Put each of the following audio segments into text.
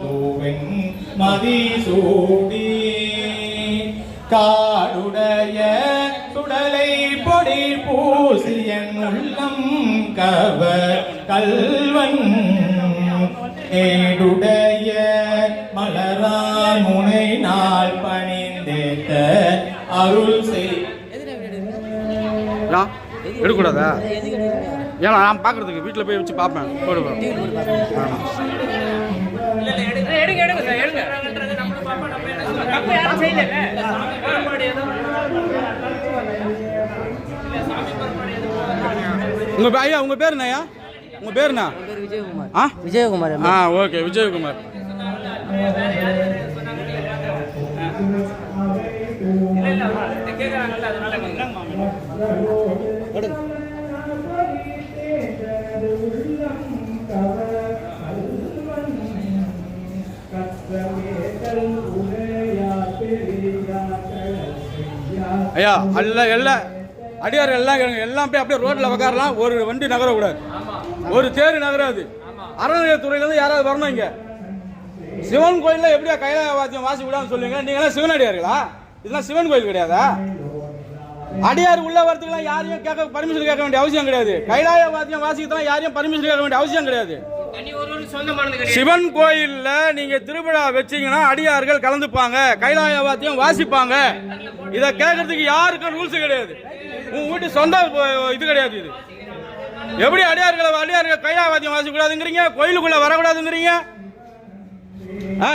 தூவென் மதிசூடி காடுடைய சுடலை பொடி பூசியன் உள்ளம் கவர் கல்வன் ஏடுடைய மலரான் முனை நாள் பணிந்தேத்த அருள் செய் எடுக்கூடாதா? ஏன்னா நான் பார்க்கறதுக்கு வீட்டில் போய் வச்சு பார்ப்பேன். போடுவேன். உங்க ஐயா உங்க பேர் என்னய்யா? உங்க பேர் என்ன? விஜயகுமார். விஜயகுமார். ஓகே விஜயகுமார். ஐயா எல்லாம் அடியார் எல்லாம் போய் அப்படியே ரோட்ல உட்காரலாம். ஒரு வண்டி நகரக்கூடாது, ஒரு தேர் நகராது. அறநிலையத்துறையிலேருந்து யாராவது வரணும். இங்க சிவன் கோயிலில் எப்படியா கைலாய வாத்தியம் வாசி விடான்னு சொல்லுங்க. நீங்களாம் சிவன் அடியார்களா? இதெல்லாம் சிவன் கோயில் கிடையாதா? அடியார் உள்ள வரதுக்குலாம் யாரையும் பர்மிஷன் கேட்க வேண்டிய அவசியம் கிடையாது. கைலாய வாத்தியம் வாசிக்கலாம் யாரையும் பர்மிஷன் கேட்க வேண்டிய அவசியம் கிடையாது. சிவன் கோயில்ல நீங்க திருவிழா வச்சீங்கன்னா அடியார்கள் கலந்துப்பாங்க, கைலாய வாத்தியம் வாசிப்பாங்க. இதை கேட்கறதுக்கு யாருக்கும் ரூல்ஸ் கிடையாது. உங்க வீட்டு சொந்த இது கிடையாது. இது எப்படி அடியார்கள் கைலாய வாத்தியம் வாசிக்க கூடாதுங்கிறீங்க, கோயிலுக்குள்ள வரக்கூடாதுங்கிறீங்க?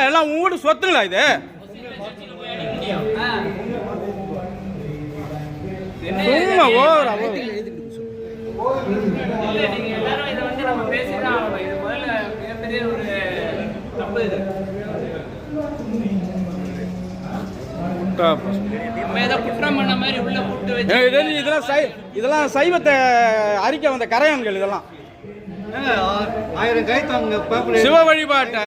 எல்லாம் உங்க வீட்டு சொத்துங்களா இது? சும்மா ஓவரா இதெல்லாம் சைவத்தை அறிக்கை வந்த கரையான்கள். இதெல்லாம் 1000 சிவ வழிபாட்டை